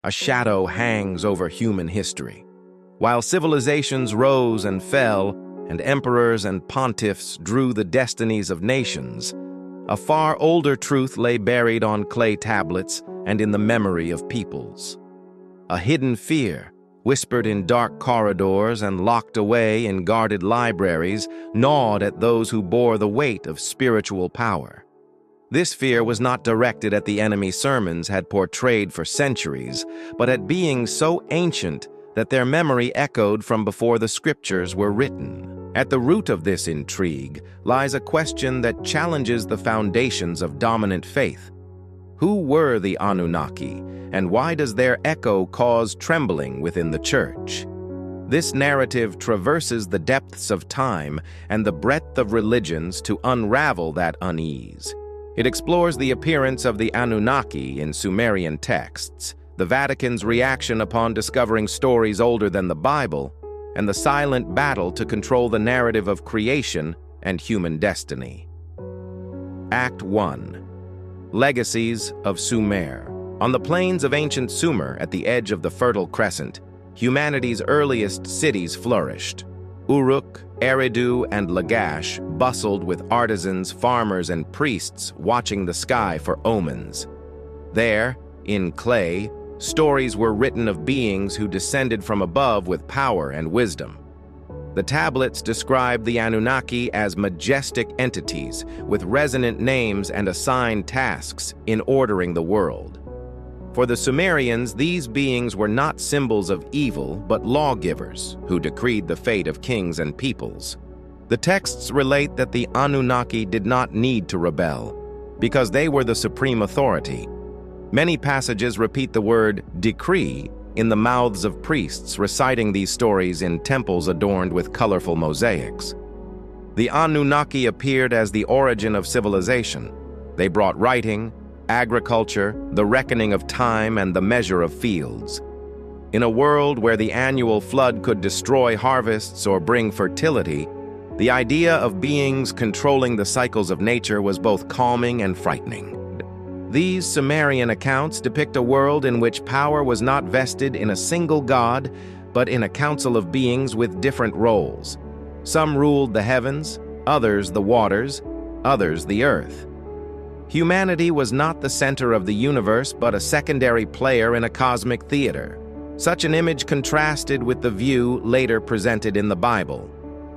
a shadow hangs over human history. While civilizations rose and fell, and emperors and pontiffs drew the destinies of nations, a far older truth lay buried on clay tablets and in the memory of peoples. A hidden fear, whispered in dark corridors and locked away in guarded libraries, gnawed at those who bore the weight of spiritual power. This fear was not directed at the enemy sermons had portrayed for centuries, but at beings so ancient that their memory echoed from before the scriptures were written. At the root of this intrigue lies a question that challenges the foundations of dominant faith. Who were the Anunnaki, and why does their echo cause trembling within the church? This narrative traverses the depths of time and the breadth of religions to unravel that unease. It explores the appearance of the Anunnaki in Sumerian texts, the Vatican's reaction upon discovering stories older than the Bible, and the silent battle to control the narrative of creation and human destiny. Act 1. Legacies of Sumer. On the plains of ancient Sumer, at the edge of the Fertile Crescent, humanity's earliest cities flourished. Uruk, Eridu, and Lagash bustled with artisans, farmers, and priests watching the sky for omens. There, in clay, stories were written of beings who descended from above with power and wisdom. The tablets describe the Anunnaki as majestic entities with resonant names and assigned tasks in ordering the world. For the Sumerians, these beings were not symbols of evil, but lawgivers who decreed the fate of kings and peoples. The texts relate that the Anunnaki did not need to rebel, because they were the supreme authority. Many passages repeat the word decree in the mouths of priests reciting these stories in temples adorned with colorful mosaics. The Anunnaki appeared as the origin of civilization. They brought writing, agriculture, the reckoning of time, and the measure of fields. In a world where the annual flood could destroy harvests or bring fertility, the idea of beings controlling the cycles of nature was both calming and frightening. These Sumerian accounts depict a world in which power was not vested in a single god, but in a council of beings with different roles. Some ruled the heavens, others the waters, others the earth. Humanity was not the center of the universe, but a secondary player in a cosmic theater. Such an image contrasted with the view later presented in the Bible.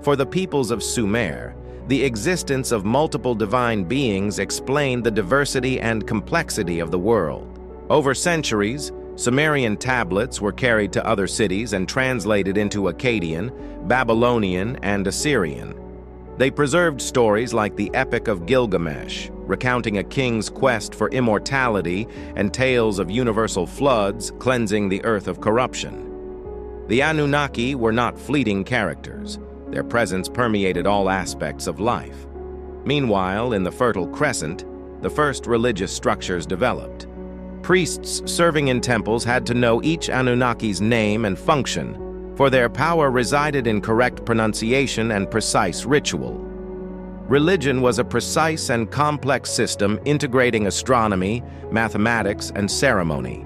For the peoples of Sumer, the existence of multiple divine beings explained the diversity and complexity of the world. Over centuries, Sumerian tablets were carried to other cities and translated into Akkadian, Babylonian, and Assyrian. They preserved stories like the Epic of Gilgamesh, recounting a king's quest for immortality, and tales of universal floods cleansing the earth of corruption. The Anunnaki were not fleeting characters. Their presence permeated all aspects of life. Meanwhile, in the Fertile Crescent, the first religious structures developed. Priests serving in temples had to know each Anunnaki's name and function, for their power resided in correct pronunciation and precise ritual. Religion was a precise and complex system integrating astronomy, mathematics, and ceremony.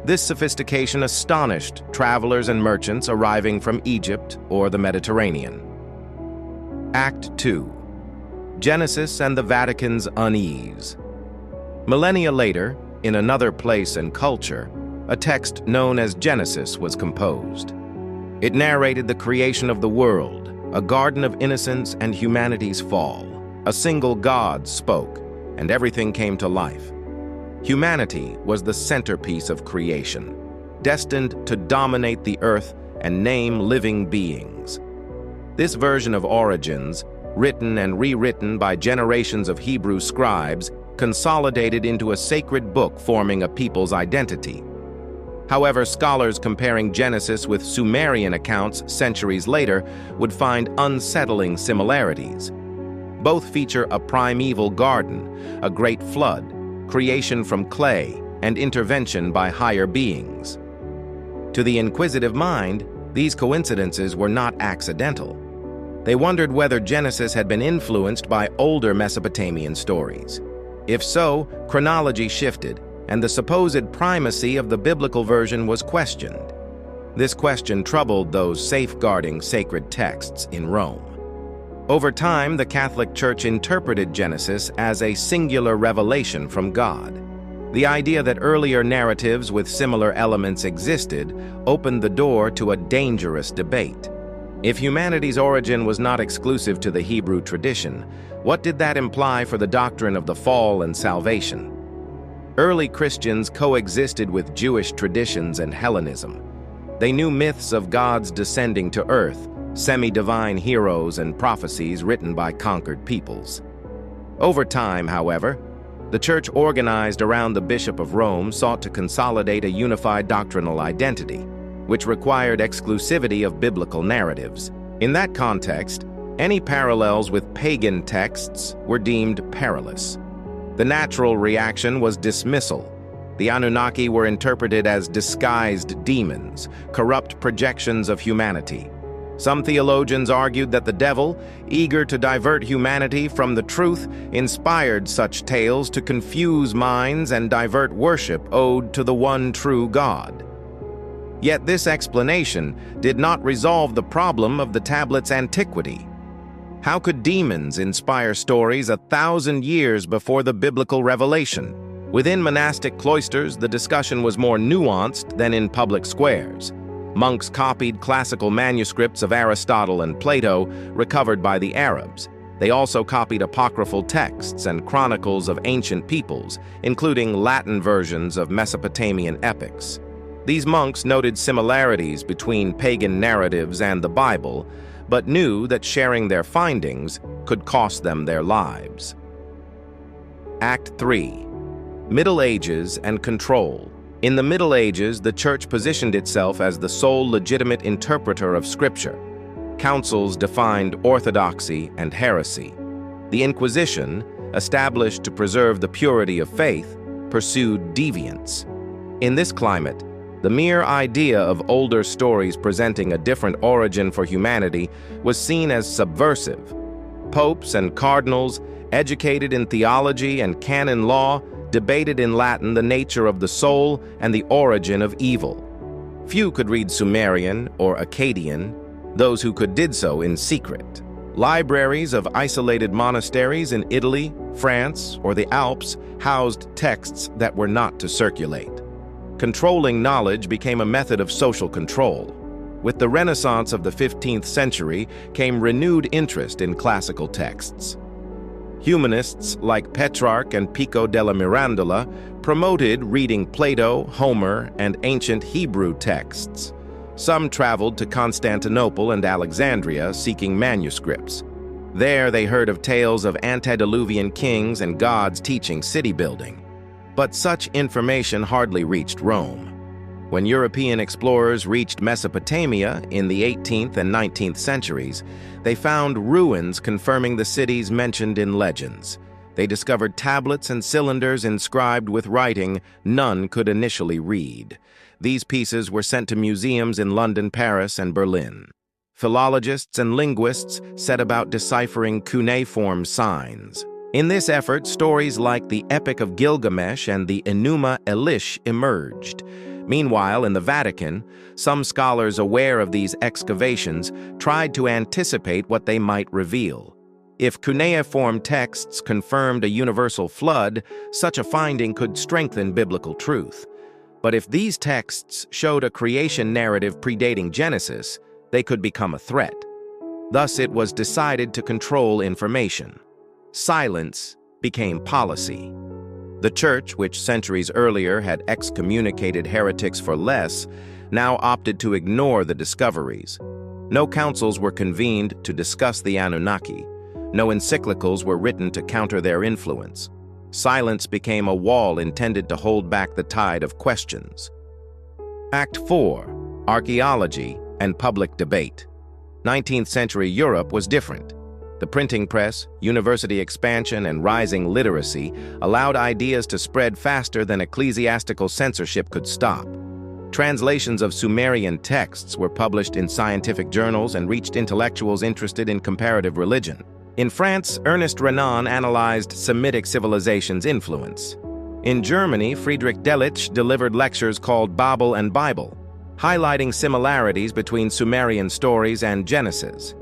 This sophistication astonished travelers and merchants arriving from Egypt or the Mediterranean. Act 2. Genesis and the Vatican's unease. Millennia later, in another place and culture, a text known as Genesis was composed. It narrated the creation of the world, a garden of innocence and humanity's fall. A single God spoke, and everything came to life. Humanity was the centerpiece of creation, destined to dominate the earth and name living beings. This version of origins, written and rewritten by generations of Hebrew scribes, consolidated into a sacred book forming a people's identity. However, scholars comparing Genesis with Sumerian accounts centuries later would find unsettling similarities. Both feature a primeval garden, a great flood, creation from clay, and intervention by higher beings. To the inquisitive mind, these coincidences were not accidental. They wondered whether Genesis had been influenced by older Mesopotamian stories. If so, chronology shifted, and the supposed primacy of the biblical version was questioned. This question troubled those safeguarding sacred texts in Rome. Over time, the Catholic Church interpreted Genesis as a singular revelation from God. The idea that earlier narratives with similar elements existed opened the door to a dangerous debate. If humanity's origin was not exclusive to the Hebrew tradition, what did that imply for the doctrine of the fall and salvation? Early Christians coexisted with Jewish traditions and Hellenism. They knew myths of gods descending to earth, semi-divine heroes and prophecies written by conquered peoples. Over time, however, the Church organized around the Bishop of Rome sought to consolidate a unified doctrinal identity, which required exclusivity of biblical narratives. In that context, any parallels with pagan texts were deemed perilous. The natural reaction was dismissal. The Anunnaki were interpreted as disguised demons, corrupt projections of humanity. Some theologians argued that the devil, eager to divert humanity from the truth, inspired such tales to confuse minds and divert worship owed to the one true God. Yet this explanation did not resolve the problem of the tablet's antiquity. How could demons inspire stories 1,000 years before the biblical revelation? Within monastic cloisters, the discussion was more nuanced than in public squares. Monks copied classical manuscripts of Aristotle and Plato recovered by the Arabs. They also copied apocryphal texts and chronicles of ancient peoples, including Latin versions of Mesopotamian epics. These monks noted similarities between pagan narratives and the Bible, but knew that sharing their findings could cost them their lives. Act 3. Middle Ages and Control. In the Middle Ages, the Church positioned itself as the sole legitimate interpreter of Scripture. Councils defined orthodoxy and heresy. The Inquisition, established to preserve the purity of faith, pursued deviance. In this climate, the mere idea of older stories presenting a different origin for humanity was seen as subversive. Popes and cardinals, educated in theology and canon law, debated in Latin the nature of the soul and the origin of evil. Few could read Sumerian or Akkadian. Those who could did so in secret. Libraries of isolated monasteries in Italy, France, or the Alps housed texts that were not to circulate. Controlling knowledge became a method of social control. With the Renaissance of the 15th century came renewed interest in classical texts. Humanists like Petrarch and Pico della Mirandola promoted reading Plato, Homer, and ancient Hebrew texts. Some traveled to Constantinople and Alexandria seeking manuscripts. There they heard of tales of antediluvian kings and gods teaching city building. But such information hardly reached Rome. When European explorers reached Mesopotamia in the 18th and 19th centuries, they found ruins confirming the cities mentioned in legends. They discovered tablets and cylinders inscribed with writing none could initially read. These pieces were sent to museums in London, Paris, and Berlin. Philologists and linguists set about deciphering cuneiform signs. In this effort, stories like the Epic of Gilgamesh and the Enuma Elish emerged. Meanwhile, in the Vatican, some scholars aware of these excavations tried to anticipate what they might reveal. If cuneiform texts confirmed a universal flood, such a finding could strengthen biblical truth. But if these texts showed a creation narrative predating Genesis, they could become a threat. Thus, it was decided to control information. Silence became policy. The Church, which centuries earlier had excommunicated heretics for less, now opted to ignore the discoveries. No councils were convened to discuss the Anunnaki. No encyclicals were written to counter their influence. Silence became a wall intended to hold back the tide of questions. Act 4. Archaeology and Public Debate. 19th century Europe was different. The printing press, university expansion, and rising literacy allowed ideas to spread faster than ecclesiastical censorship could stop. Translations of Sumerian texts were published in scientific journals and reached intellectuals interested in comparative religion. In France, Ernest Renan analyzed Semitic civilization's influence. In Germany, Friedrich Delitzsch delivered lectures called Babel and Bible, highlighting similarities between Sumerian stories and Genesis.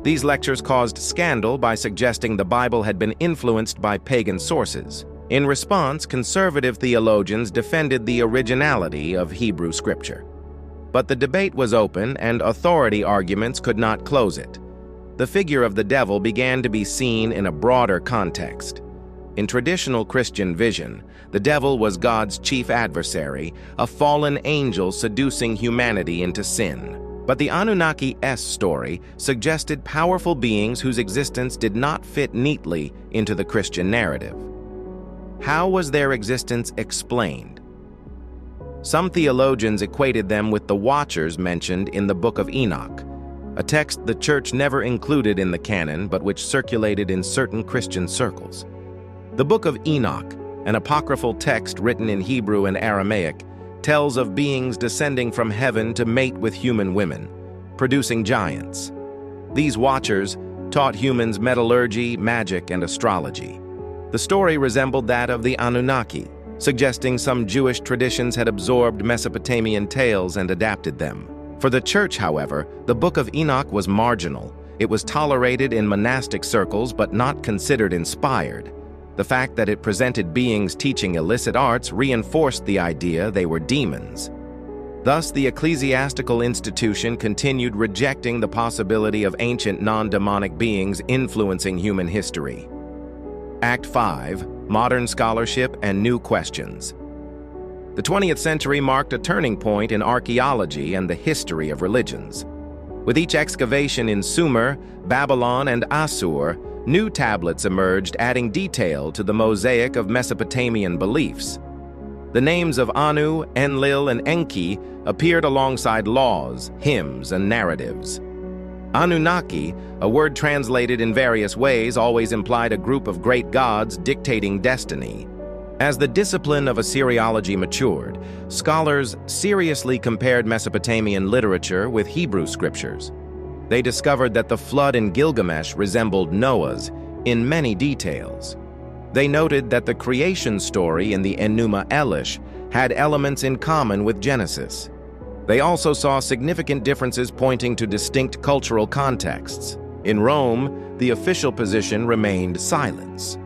These lectures caused scandal by suggesting the Bible had been influenced by pagan sources. In response, conservative theologians defended the originality of Hebrew scripture. But the debate was open, and authority arguments could not close it. The figure of the devil began to be seen in a broader context. In traditional Christian vision, the devil was God's chief adversary, a fallen angel seducing humanity into sin. But the Anunnaki's story suggested powerful beings whose existence did not fit neatly into the Christian narrative. How was their existence explained? Some theologians equated them with the Watchers mentioned in the Book of Enoch, a text the Church never included in the canon but which circulated in certain Christian circles. The Book of Enoch, an apocryphal text written in Hebrew and Aramaic, tells of beings descending from heaven to mate with human women, producing giants. These Watchers taught humans metallurgy, magic, and astrology. The story resembled that of the Anunnaki, suggesting some Jewish traditions had absorbed Mesopotamian tales and adapted them. For the Church, however, the Book of Enoch was marginal. It was tolerated in monastic circles but not considered inspired. The fact that it presented beings teaching illicit arts reinforced the idea they were demons. Thus, the ecclesiastical institution continued rejecting the possibility of ancient non-demonic beings influencing human history. Act 5. Modern Scholarship and New Questions. The 20th century marked a turning point in archaeology and the history of religions. With each excavation in Sumer, Babylon, and Assur, new tablets emerged adding detail to the mosaic of Mesopotamian beliefs. The names of Anu, Enlil, and Enki appeared alongside laws, hymns, and narratives. Anunnaki, a word translated in various ways, always implied a group of great gods dictating destiny. As the discipline of Assyriology matured, scholars seriously compared Mesopotamian literature with Hebrew scriptures. They discovered that the flood in Gilgamesh resembled Noah's in many details. They noted that the creation story in the Enuma Elish had elements in common with Genesis. They also saw significant differences pointing to distinct cultural contexts. In Rome, the official position remained silence.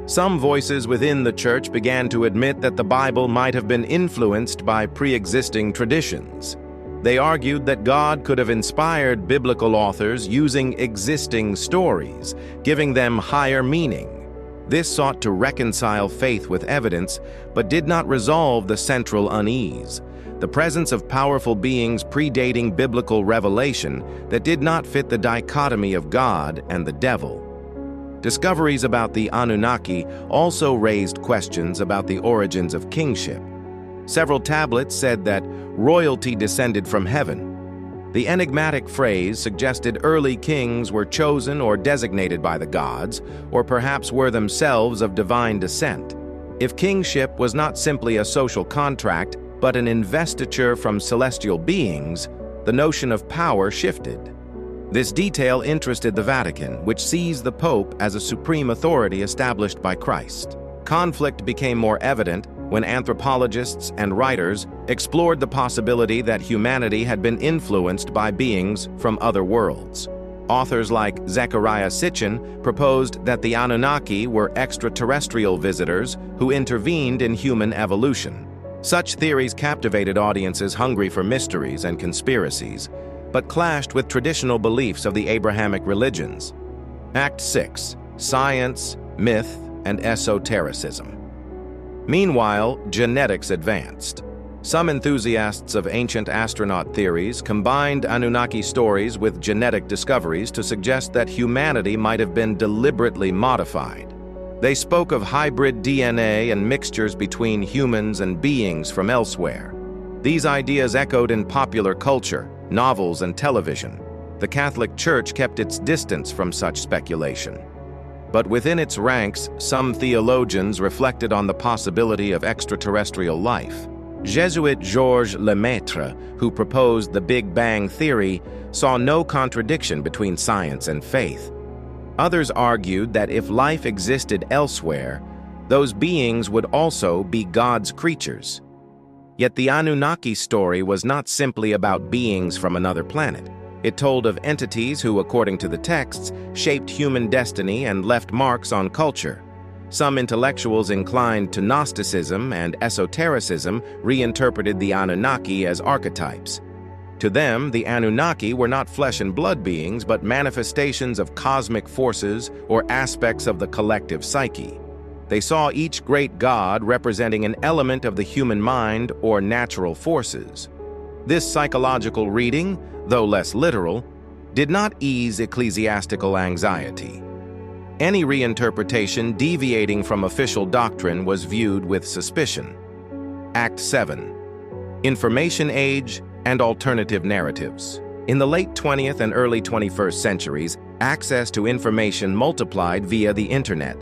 Some voices within the Church began to admit that the Bible might have been influenced by pre-existing traditions. They argued that God could have inspired biblical authors using existing stories, giving them higher meaning. This sought to reconcile faith with evidence, but did not resolve the central unease: the presence of powerful beings predating biblical revelation that did not fit the dichotomy of God and the devil. Discoveries about the Anunnaki also raised questions about the origins of kingship. Several tablets said that royalty descended from heaven. The enigmatic phrase suggested early kings were chosen or designated by the gods, or perhaps were themselves of divine descent. If kingship was not simply a social contract, but an investiture from celestial beings, the notion of power shifted. This detail interested the Vatican, which sees the Pope as a supreme authority established by Christ. Conflict became more evident when anthropologists and writers explored the possibility that humanity had been influenced by beings from other worlds. Authors like Zecharia Sitchin proposed that the Anunnaki were extraterrestrial visitors who intervened in human evolution. Such theories captivated audiences hungry for mysteries and conspiracies, but clashed with traditional beliefs of the Abrahamic religions. Act 6. Science, Myth, and Esotericism. Meanwhile, genetics advanced. Some enthusiasts of ancient astronaut theories combined Anunnaki stories with genetic discoveries to suggest that humanity might have been deliberately modified. They spoke of hybrid DNA and mixtures between humans and beings from elsewhere. These ideas echoed in popular culture, novels, and television. The Catholic Church kept its distance from such speculation. But within its ranks, some theologians reflected on the possibility of extraterrestrial life. Jesuit Georges Lemaitre, who proposed the Big Bang theory, saw no contradiction between science and faith. Others argued that if life existed elsewhere, Those beings would also be God's creatures. Yet the Anunnaki story was not simply about beings from another planet. It told of entities who, according to the texts, shaped human destiny and left marks on culture. Some intellectuals inclined to Gnosticism and esotericism reinterpreted the Anunnaki as archetypes. To them, the Anunnaki were not flesh and blood beings, but manifestations of cosmic forces or aspects of the collective psyche. They saw each great god representing an element of the human mind or natural forces. This psychological reading, though less literal, did not ease ecclesiastical anxiety. Any reinterpretation deviating from official doctrine was viewed with suspicion. Act 7. Information Age and Alternative Narratives. In the late 20th and early 21st centuries, access to information multiplied via the internet.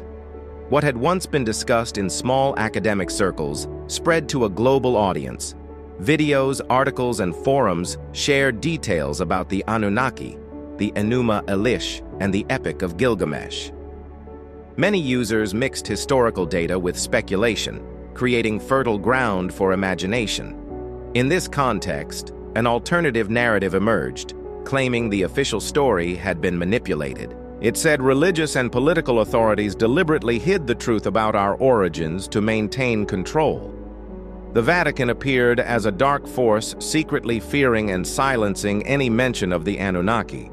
What had once been discussed in small academic circles spread to a global audience. Videos, articles, and forums shared details about the Anunnaki, the Enuma Elish, and the Epic of Gilgamesh. Many users mixed historical data with speculation, creating fertile ground for imagination. In this context, an alternative narrative emerged, claiming the official story had been manipulated. It said religious and political authorities deliberately hid the truth about our origins to maintain control. The Vatican appeared as a dark force secretly fearing and silencing any mention of the Anunnaki.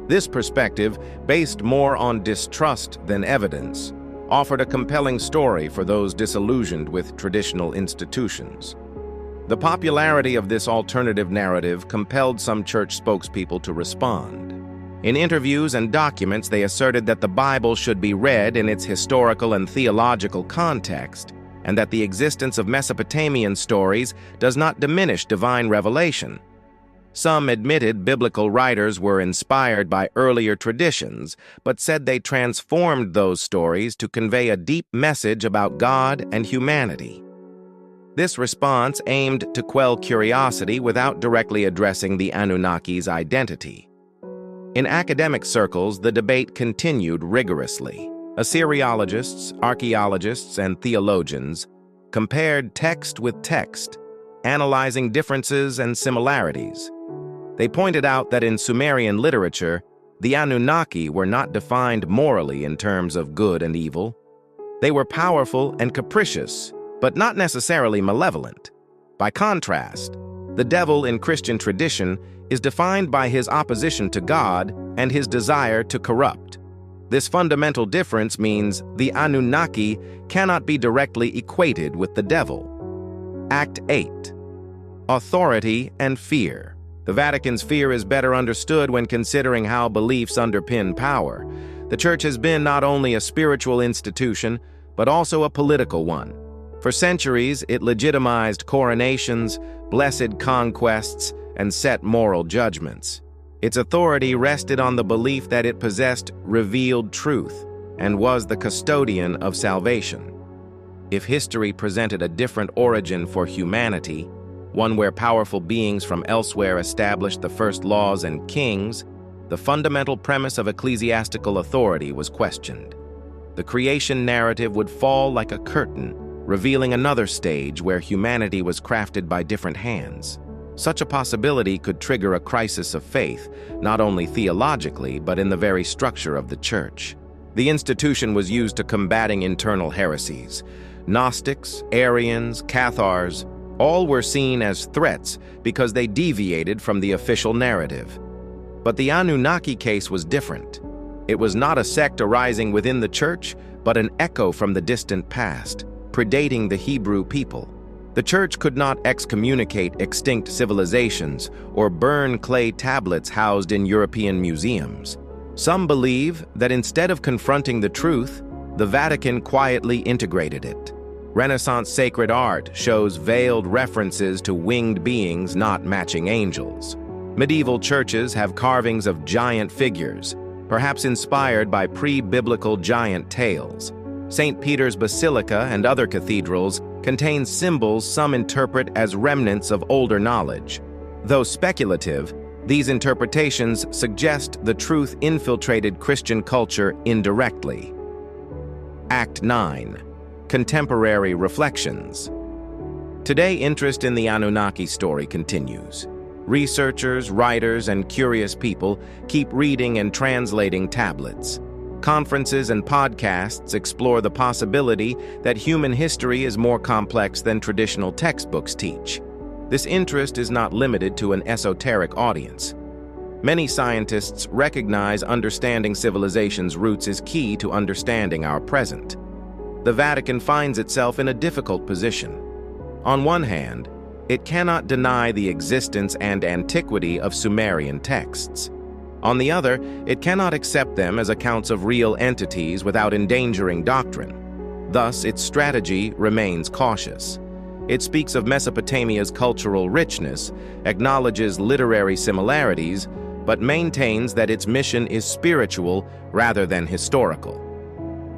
This perspective, based more on distrust than evidence, offered a compelling story for those disillusioned with traditional institutions. The popularity of this alternative narrative compelled some church spokespeople to respond. In interviews and documents, they asserted that the Bible should be read in its historical and theological context, and that the existence of Mesopotamian stories does not diminish divine revelation. Some admitted biblical writers were inspired by earlier traditions, but said they transformed those stories to convey a deep message about God and humanity. This response aimed to quell curiosity without directly addressing the Anunnaki's identity. In academic circles, the debate continued rigorously. Assyriologists, archaeologists, and theologians compared text with text, analyzing differences and similarities. They pointed out that in Sumerian literature, the Anunnaki were not defined morally in terms of good and evil. They were powerful and capricious, but not necessarily malevolent. By contrast, the devil in Christian tradition is defined by his opposition to God and his desire to corrupt. This fundamental difference means the Anunnaki cannot be directly equated with the devil. Act 8. Authority and Fear. The Vatican's fear is better understood when considering how beliefs underpin power. The Church has been not only a spiritual institution, but also a political one. For centuries, it legitimized coronations, blessed conquests, and set moral judgments. Its authority rested on the belief that it possessed revealed truth and was the custodian of salvation. If history presented a different origin for humanity, one where powerful beings from elsewhere established the first laws and kings, the fundamental premise of ecclesiastical authority was questioned. The creation narrative would fall like a curtain, revealing another stage where humanity was crafted by different hands. Such a possibility could trigger a crisis of faith, not only theologically, but in the very structure of the Church. The institution was used to combating internal heresies. Gnostics, Arians, Cathars, all were seen as threats because they deviated from the official narrative. But the Anunnaki case was different. It was not a sect arising within the Church, but an echo from the distant past, predating the Hebrew people. The Church could not excommunicate extinct civilizations or burn clay tablets housed in European museums. Some believe that instead of confronting the truth, the Vatican quietly integrated it. Renaissance sacred art shows veiled references to winged beings not matching angels. Medieval churches have carvings of giant figures, perhaps inspired by pre-biblical giant tales. St. Peter's Basilica and other cathedrals contain symbols some interpret as remnants of older knowledge. Though speculative, these interpretations suggest the truth infiltrated Christian culture indirectly. Act 9. Contemporary reflections. Today, interest in the Anunnaki story continues. Researchers, writers, and curious people keep reading and translating tablets. Conferences and podcasts explore the possibility that human history is more complex than traditional textbooks teach. This interest is not limited to an esoteric audience. Many scientists recognize understanding civilization's roots is key to understanding our present. The Vatican finds itself in a difficult position. On one hand, it cannot deny the existence and antiquity of Sumerian texts. On the other, it cannot accept them as accounts of real entities without endangering doctrine. Thus, its strategy remains cautious. It speaks of Mesopotamia's cultural richness, acknowledges literary similarities, but maintains that its mission is spiritual rather than historical.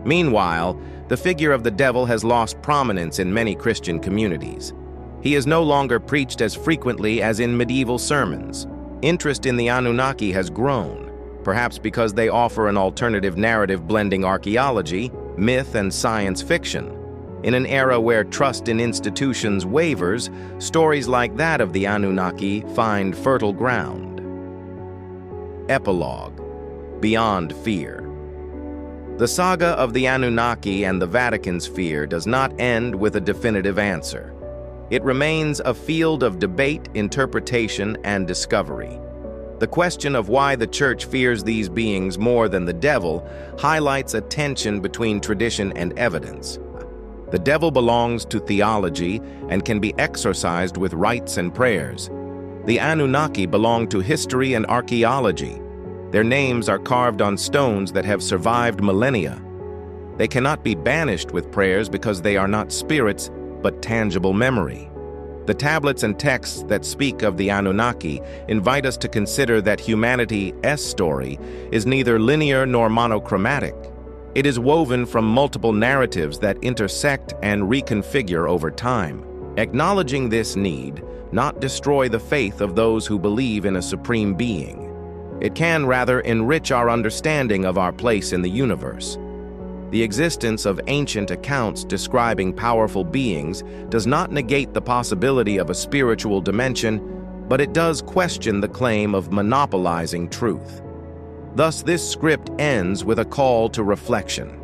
Meanwhile, the figure of the devil has lost prominence in many Christian communities. He is no longer preached as frequently as in medieval sermons. Interest in the Anunnaki has grown, perhaps because they offer an alternative narrative blending archaeology, myth, and science fiction. In an era where trust in institutions wavers, stories like that of the Anunnaki find fertile ground. Epilogue. Beyond fear. The saga of the Anunnaki and the Vatican's fear does not end with a definitive answer. It remains a field of debate, interpretation, and discovery. The question of why the Church fears these beings more than the devil highlights a tension between tradition and evidence. The devil belongs to theology and can be exorcised with rites and prayers. The Anunnaki belong to history and archaeology. Their names are carved on stones that have survived millennia. They cannot be banished with prayers because they are not spirits, but tangible memory. The tablets and texts that speak of the Anunnaki invite us to consider that humanity's story is neither linear nor monochromatic. It is woven from multiple narratives that intersect and reconfigure over time. Acknowledging this need not destroy the faith of those who believe in a supreme being. It can rather enrich our understanding of our place in the universe. The existence of ancient accounts describing powerful beings does not negate the possibility of a spiritual dimension, but it does question the claim of monopolizing truth. Thus, this script ends with a call to reflection.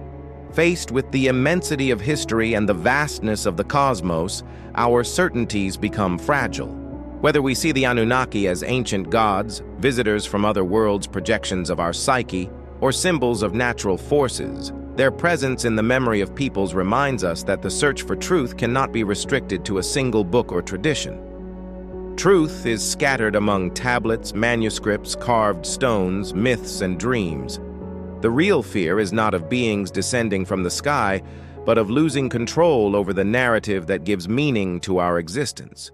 Faced with the immensity of history and the vastness of the cosmos, our certainties become fragile. Whether we see the Anunnaki as ancient gods, visitors from other worlds, projections of our psyche, or symbols of natural forces, their presence in the memory of peoples reminds us that the search for truth cannot be restricted to a single book or tradition. Truth is scattered among tablets, manuscripts, carved stones, myths, and dreams. The real fear is not of beings descending from the sky, but of losing control over the narrative that gives meaning to our existence.